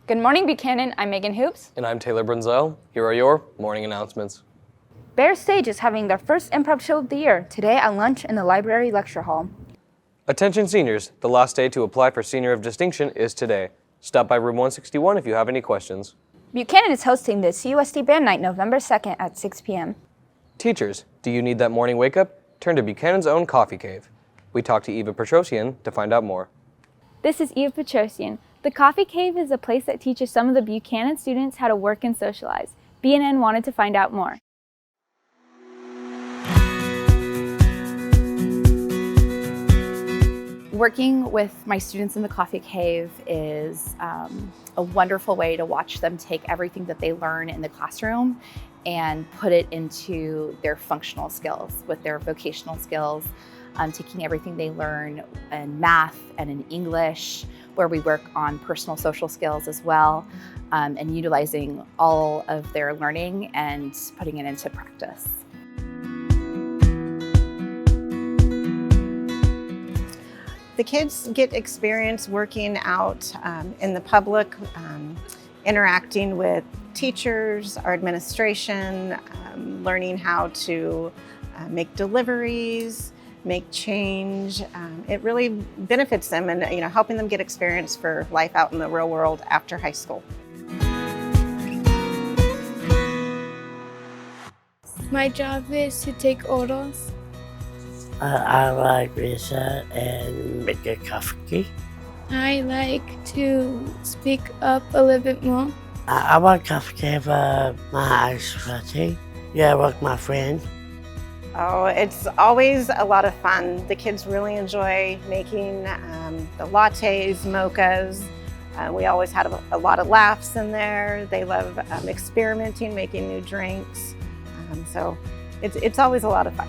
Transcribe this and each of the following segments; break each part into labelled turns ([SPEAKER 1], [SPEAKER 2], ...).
[SPEAKER 1] Good morning, Buchanan. I'm Megan Hoops.
[SPEAKER 2] And I'm Taylor Brunzel. Here are your morning announcements.
[SPEAKER 1] Bear Stage is having their first improv show of the year today at lunch in the library lecture hall.
[SPEAKER 2] Attention seniors, the last day to apply for Senior of Distinction is today. Stop by room 161 if you have any questions.
[SPEAKER 1] Buchanan is hosting the CUSD Band Night November 2nd at 6 p.m.
[SPEAKER 2] Teachers, do you need that morning wake-up? Turn to Buchanan's own Coffee Cave. We talked to Eva Petrosian to find out more.
[SPEAKER 3] This is Eva Petrosian. The Coffee Cave is a place that teaches some of the Buchanan students how to work and socialize. BNN wanted to find out more.
[SPEAKER 4] Working with my students in the Coffee Cave is a wonderful way to watch them take everything that they learn in the classroom and put it into their functional skills with their vocational skills, taking everything they learn in math and in English, where we work on personal social skills as well, and utilizing all of their learning and putting it into practice.
[SPEAKER 5] The kids get experience working out in the public, interacting with teachers, our administration, learning how to make deliveries, make change. It really benefits them and helping them get experience for life out in the real world after high school.
[SPEAKER 6] My job is to take orders.
[SPEAKER 7] I like research and make a coffee.
[SPEAKER 6] I like to speak up a little bit more.
[SPEAKER 7] I want coffee for my ice cream. Yeah, with my friend.
[SPEAKER 5] Oh, it's always a lot of fun. The kids really enjoy making the lattes, mochas. We always had a lot of laughs in there. They love experimenting, making new drinks. So it's always a lot of fun.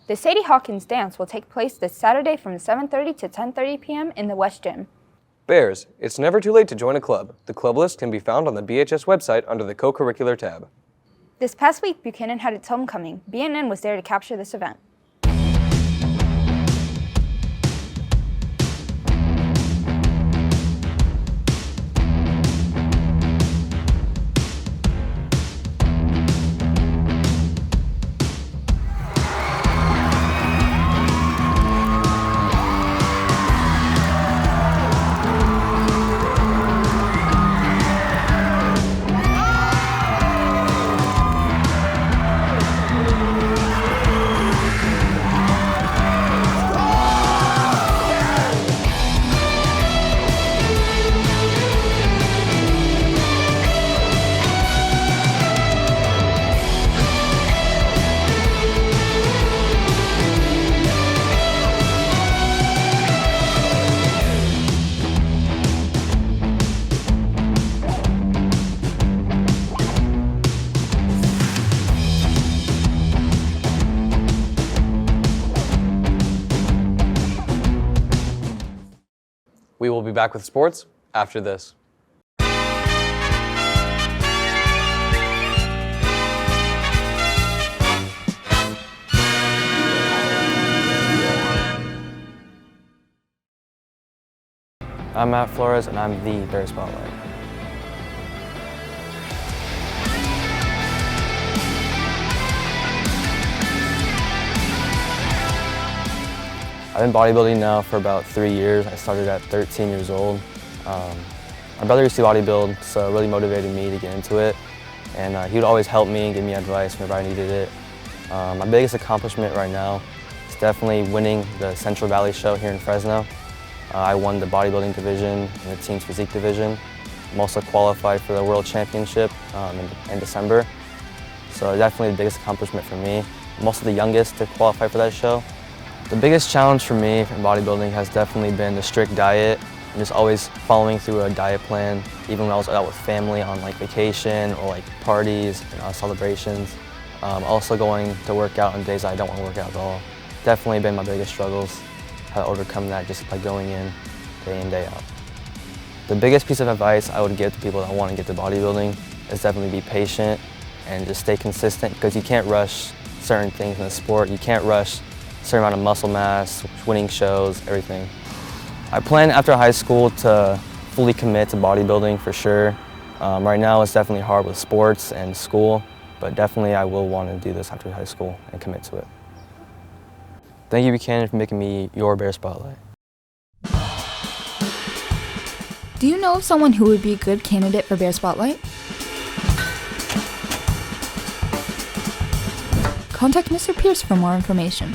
[SPEAKER 1] The Sadie Hawkins Dance will take place this Saturday from 7:30 to 10:30 p.m. in the West Gym.
[SPEAKER 2] Bears, it's never too late to join a club. The club list can be found on the BHS website under the co-curricular tab.
[SPEAKER 1] This past week, Buchanan had its homecoming. BNN was there to capture this event.
[SPEAKER 2] We will be back with sports after this.
[SPEAKER 8] I'm Matt Flores, and I'm the Bear Spotlight. I've been bodybuilding now for about 3 years. I started at 13 years old. My brother used to bodybuild, so it really motivated me to get into it. And he would always help me and give me advice whenever I needed it. My biggest accomplishment right now is definitely winning the Central Valley show here in Fresno. I won the bodybuilding division and the team's physique division. I'm also qualified for the World Championship in December. So definitely the biggest accomplishment for me. I'm also the youngest to qualify for that show. The biggest challenge for me in bodybuilding has definitely been the strict diet and just always following through a diet plan, even when I was out with family on vacation or parties and celebrations. Also going to work out on days I don't want to work out at all. Definitely been my biggest struggles, how to overcome that just by going in, day out. The biggest piece of advice I would give to people that want to get to bodybuilding is definitely be patient and just stay consistent, because you can't rush certain things in the sport. You can't rush a certain amount of muscle mass, winning shows, everything. I plan after high school to fully commit to bodybuilding for sure. Right now it's definitely hard with sports and school, but definitely I will want to do this after high school and commit to it. Thank you, Buchanan, for making me your Bear Spotlight.
[SPEAKER 9] Do you know of someone who would be a good candidate for Bear Spotlight? Contact Mr. Pierce for more information.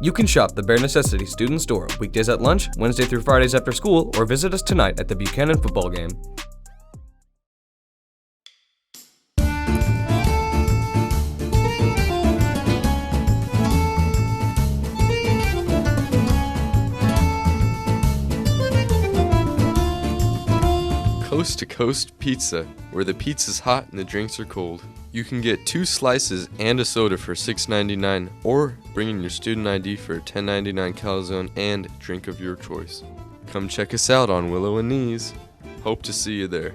[SPEAKER 2] You can shop the Bare Necessity Student Store weekdays at lunch, Wednesday through Fridays after school, or visit us tonight at the Buchanan football game.
[SPEAKER 10] Coast to Coast Pizza, where the pizza's hot and the drinks are cold. You can get 2 slices and a soda for $6.99, or bring in your student ID for a $10.99 calzone and drink of your choice. Come check us out on Willow and Knees. Hope to see you there.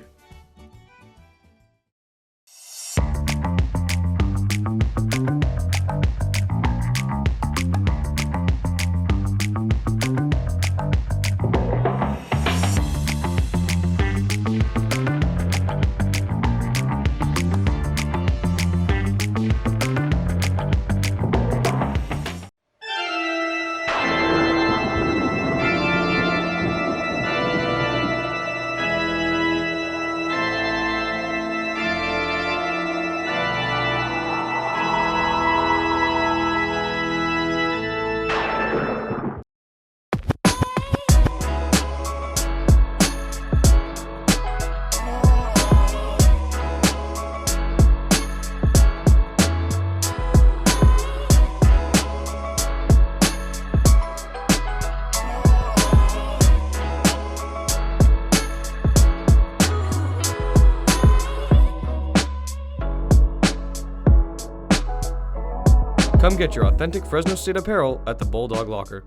[SPEAKER 2] Come get your authentic Fresno State apparel at the Bulldog Locker.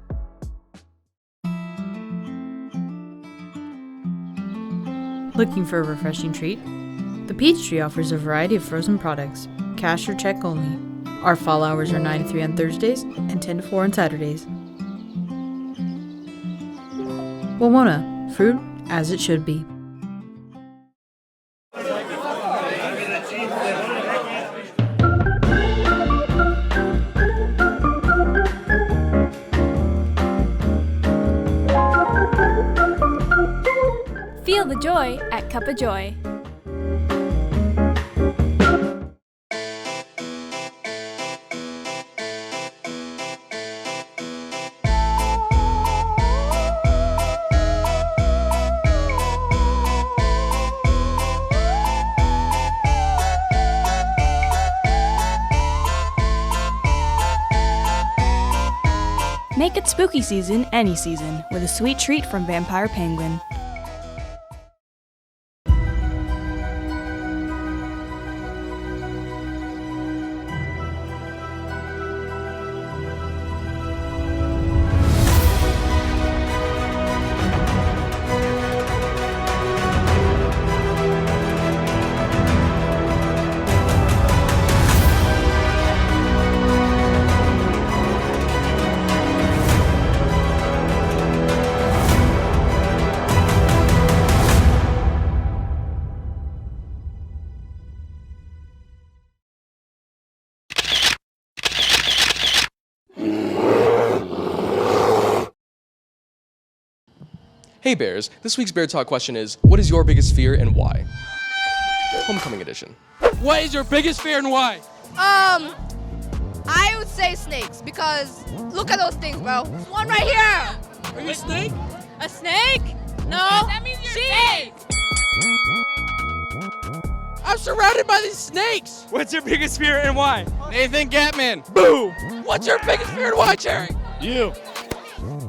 [SPEAKER 11] Looking for a refreshing treat? The Peachtree offers a variety of frozen products, cash or check only. Our fall hours are 9 to 3 on Thursdays and 10 to 4 on Saturdays. Wawona, fruit as it should be.
[SPEAKER 3] Feel the joy at Cup of Joy.
[SPEAKER 12] Make it spooky season any season with a sweet treat from Vampire Penguin.
[SPEAKER 13] Hey Bears, this week's Bear Talk question is, what is your biggest fear and why? Homecoming edition.
[SPEAKER 14] What is your biggest fear and why?
[SPEAKER 15] I would say snakes because look at those things, bro. There's one right here.
[SPEAKER 14] Are you a snake?
[SPEAKER 15] A snake? No.
[SPEAKER 14] That means you're a snake. I'm surrounded by these snakes.
[SPEAKER 16] What's your biggest fear and why?
[SPEAKER 14] Nathan Gatman.
[SPEAKER 16] Boo!
[SPEAKER 14] What's your biggest fear and why, Cherry?
[SPEAKER 16] You.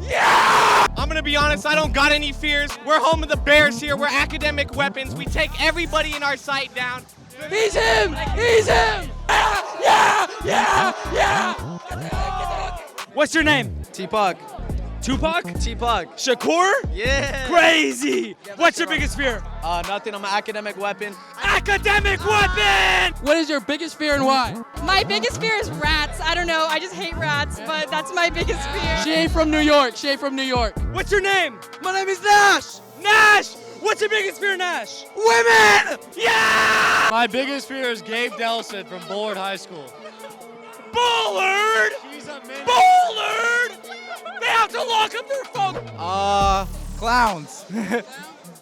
[SPEAKER 14] Yeah!
[SPEAKER 16] I'm gonna be honest, I don't got any fears. We're home of the Bears here. We're academic weapons. We take everybody in our sight down.
[SPEAKER 14] He's him! He's him! Yeah! Yeah! Yeah!
[SPEAKER 16] What's your name?
[SPEAKER 17] Tupac.
[SPEAKER 16] Tupac?
[SPEAKER 17] Tupac.
[SPEAKER 16] Shakur?
[SPEAKER 17] Yeah.
[SPEAKER 16] Crazy! What's your biggest fear?
[SPEAKER 17] Nothing. I'm an academic weapon.
[SPEAKER 16] Academic weapon!
[SPEAKER 14] What is your biggest fear and why?
[SPEAKER 18] My biggest fear is rats. I don't know. I just hate rats, but that's my biggest fear.
[SPEAKER 14] She ain't from New York. She ain't from New York.
[SPEAKER 16] What's your name?
[SPEAKER 14] My name is Nash.
[SPEAKER 16] Nash! What's your biggest fear, Nash?
[SPEAKER 14] Women! Yeah!
[SPEAKER 17] My biggest fear is Gabe Delson from Bullard High School.
[SPEAKER 16] Bullard! Bullard! They have to lock up their phone.
[SPEAKER 17] Clowns.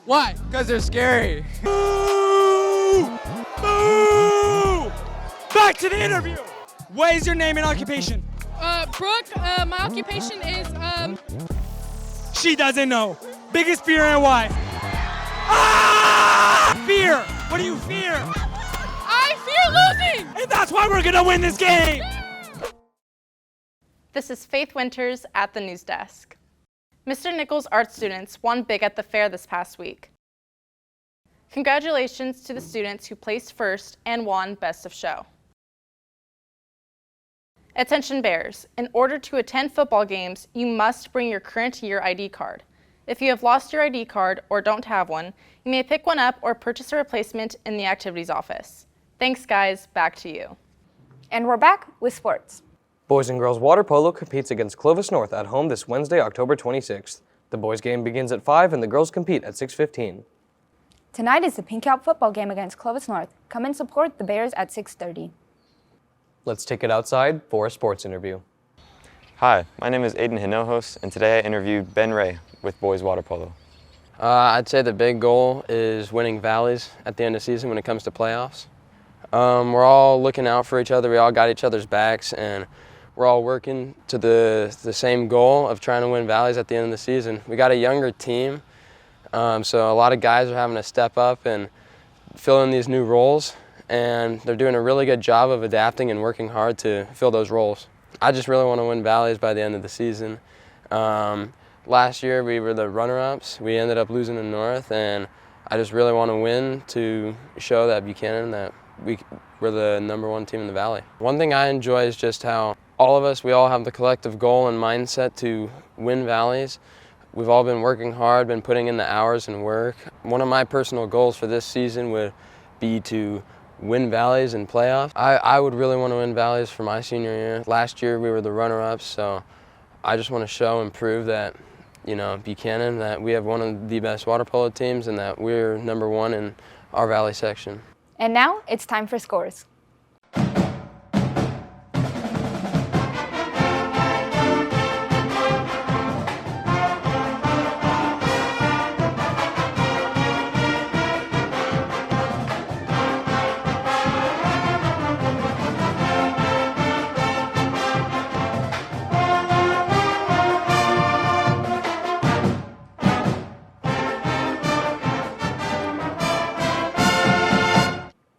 [SPEAKER 14] Why?
[SPEAKER 17] Because they're scary.
[SPEAKER 16] Boo! Boo! Back to the interview. What is your name and occupation?
[SPEAKER 18] Brooke, my occupation is,
[SPEAKER 16] She doesn't know. Biggest fear and why? Ah! Fear! What do you fear?
[SPEAKER 18] I fear losing!
[SPEAKER 16] And that's why we're gonna win this game!
[SPEAKER 19] This is Faith Winters at the news desk. Mr. Nichols' art students won big at the fair this past week. Congratulations to the students who placed first and won Best of Show. Attention Bears, in order to attend football games, you must bring your current year ID card. If you have lost your ID card or don't have one, you may pick one up or purchase a replacement in the activities office. Thanks guys, back to you.
[SPEAKER 1] And we're back with sports.
[SPEAKER 2] Boys and girls water polo competes against Clovis North at home this Wednesday, October 26th. The boys game begins at 5 and the girls compete at 6:15.
[SPEAKER 1] Tonight is the Pink Out football game against Clovis North. Come and support the Bears at 6:30.
[SPEAKER 2] Let's take it outside for a sports interview.
[SPEAKER 20] Hi, my name is Aiden Hinojos, and today I interviewed Ben Ray with boys water polo.
[SPEAKER 21] I'd say the big goal is winning valleys at the end of the season when it comes to playoffs. We're all looking out for each other. We all got each other's backs, and we're all working to the same goal of trying to win valleys at the end of the season. We got a younger team, so a lot of guys are having to step up and fill in these new roles, and they're doing a really good job of adapting and working hard to fill those roles. I just really want to win valleys by the end of the season. Last year we were the runner-ups. We ended up losing to North, and I just really want to win to show that Buchanan that we're the #1 team in the Valley. One thing I enjoy is just how all of us, we all have the collective goal and mindset to win valleys. We've all been working hard, been putting in the hours and work. One of my personal goals for this season would be to win valleys and playoffs. I would really want to win valleys for my senior year. Last year we were the runner-ups, so I just want to show and prove that, you know, Buchanan, that we have one of the best water polo teams and that we're #1 in our Valley section.
[SPEAKER 1] And now it's time for scores.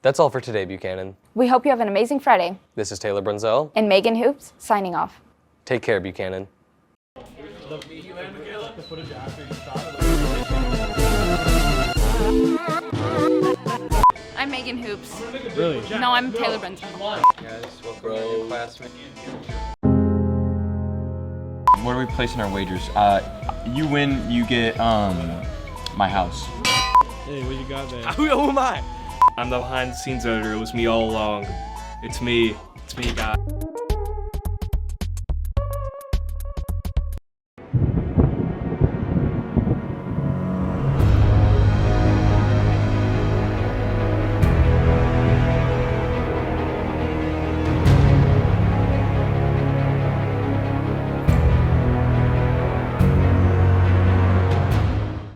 [SPEAKER 2] That's all for today, Buchanan.
[SPEAKER 1] We hope you have an amazing Friday.
[SPEAKER 2] This is Taylor Brunzell.
[SPEAKER 1] And Megan Hoops, signing off.
[SPEAKER 2] Take care, Buchanan.
[SPEAKER 18] I'm Megan Hoops.
[SPEAKER 16] Really?
[SPEAKER 18] No, I'm Taylor Benson.
[SPEAKER 8] Guys, welcome to new classmate.
[SPEAKER 22] Where are we placing our wagers? You win, you get my house.
[SPEAKER 16] Hey, what you got, man?
[SPEAKER 22] Who am I?
[SPEAKER 23] I'm the behind the scenes editor. It was me all along. It's me, guys.